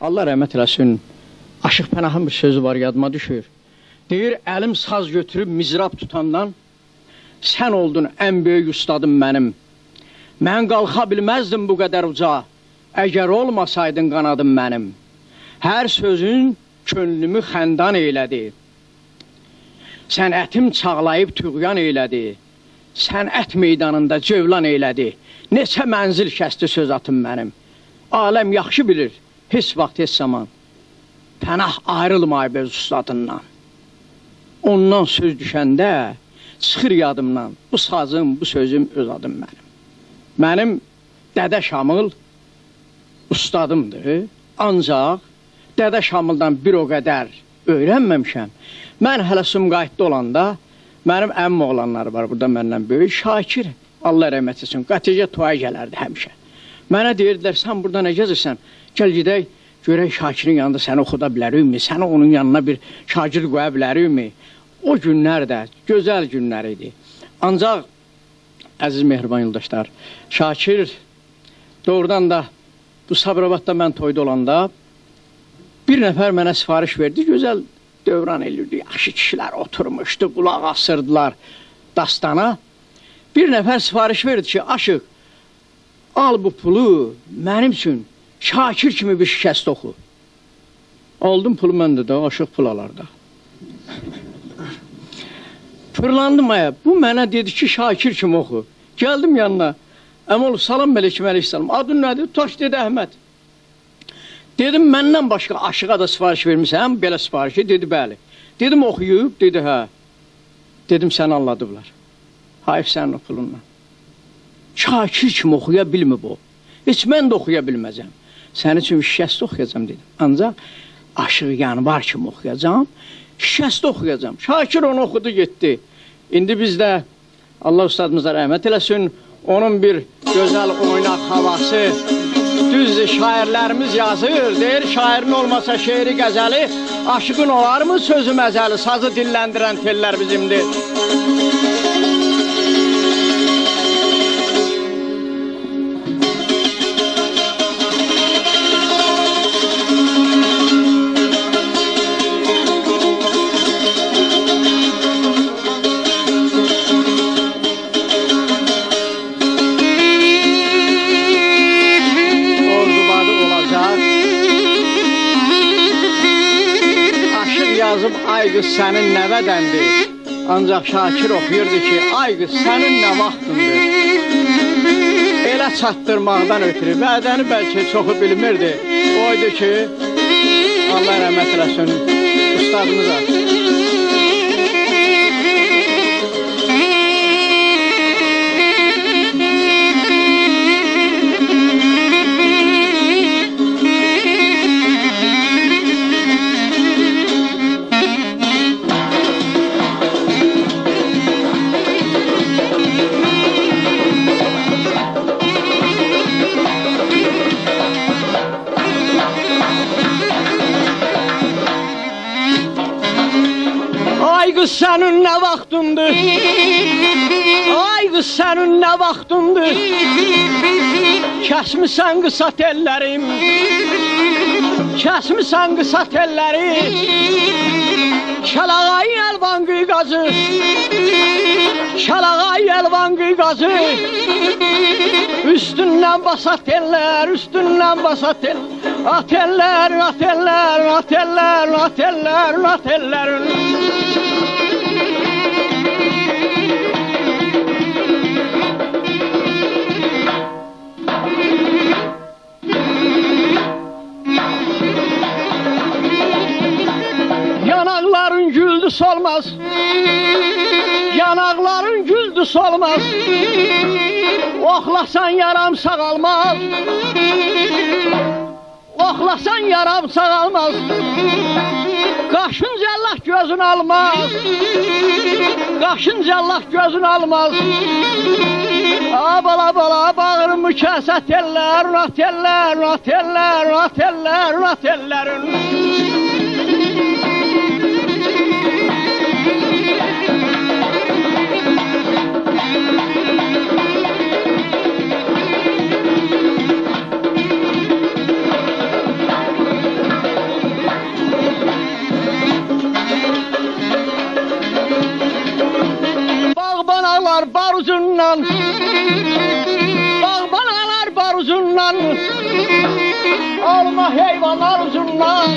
Allah rəhmət eləsin, Aşıq Pənahın bir sözü var, yadıma düşür. Deyir, əlim saz götürüb mizrab tutandan, sən oldun ən böyük ustadım mənim. Mən qalxa bilməzdim bu qədər uca, əgər olmasaydın qanadım mənim. Hər sözün könlümü xəndan eylədi. Sənətim çağlayıb tüğyan eylədi. Sənət meydanında cövlan eylədi. Neçə mənzil kəsdi söz atım mənim. Aləm yaxşı bilir, heç vaxt, heç zaman. Pənah ayrılmayıb öz ustadından. Ondan söz düşəndə çıxır yadımdan. Bu sazım, bu sözüm öz adım mənim. Mənim Dədə Şamil ustadımdır. Ancaq Dədə Şamildan bir o qədər öyrənməmişəm. Mən hələ Sumqayıtda olanda, mənim əmmim oğlanları var burada məndən böyük. Şakir, Allah rəhmət etsin, qəticə tuaya gələrdi həmişə. Mənə deyirdilər, sən burada nə gəzirsən? Gəl gedək, görək Şakirin yanında səni oxuda bilərikmi? Səni onun yanına bir şagird qoya bilərikmi? O günlər də gözəl günlər idi. Ancaq, əziz mehriban yoldaşlar, Şakir doğrudan da bu Sabirabadda mən toyda olanda bir nəfər mənə sifariş verdi, gözəl dövran elirdi, yaxşı kişilər oturmuşdu, qulaq asırdılar dastana. Bir nəfər sifariş verdi ki, Aşıq, al bu pulu mənim üçün Şakir kimi bir şikəst oxu. Aldım pulu məndə də, Aşıq pul alarda. Fırlandım aya, bu mənə dedi ki, Şakir kimi oxu. Gəldim yanına, əmol, salam mələkəm, əleyhissalam, adın nədir? Taş dedi, Əhməd. Dedim, məndən başqa Aşığa da sifariş vermişəm, belə sifarişi, dedi, bəli. Dedim, oxuyub, dedi, hə. Dedim, sən anladıblar. Hayf sənin o pulunla. Şakir kimi oxuya bilmir bu. Heç mən də oxuya bilməzəm. Sənin üçün şikəst oxuyacam, dedim. Ancaq Aşığı yanvar kimi oxuyacam, şikəst oxuyacam. Şakir onu oxudu, getdi. İndi biz də, Allah ustadımıza rəhmət eləsin, onun bir gözəl oynaq havası, düzdür, şairlərimiz yazır, deyir, şairin olmasa şeiri qəzəli, aşığın olarmı sözü məzəli, sazı dilləndirən tellər bizimdir. Ay qız sənin nə vədəndir? Ancaq Şakir oxuyurdu ki, ay qız sənin nə vaxtındır? Elə çatdırmaqdan ötürü, vədəni bəlkə çoxu bilmirdi. Oydu ki, Allah rəhmət eləsin, ustadımıza. Ay qız sənin nə vaxtındır? Ay qız sənin nə vaxtındır? Kəsmisən qısa tellərim, kəsmisən qısa telləri, Şəlağay əlvan qıyqazı, Şəlağay əlvan qıyqazı, üstündən basa tellər, üstündən basa tellər, atellər, atellər, atellər, atellər, atellər. Yanaqların güldü solmaz, yanaqların güldü solmaz, oxlasan yaram sağalmaz, oxlasan yaram sağalmaz, qaşın cəllah gözün almaz, qaşın cəllah gözün almaz. Bala bala bağırımı kəsə tellər, tellər, tellər, tellər, tellərin. uzundan, bağbanalar bar uzundan, alma heyvanlar uzundan,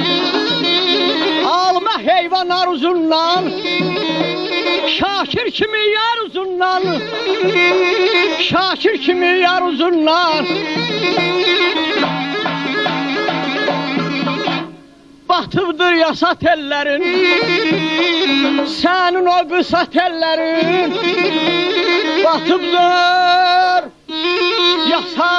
alma heyvanlar uzundan, Şakir kimi yar uzundan, Şakir kimi yar uzundan. Batıbdır yasa tellerin, senin o kısa tellerin. Batıbdır yasa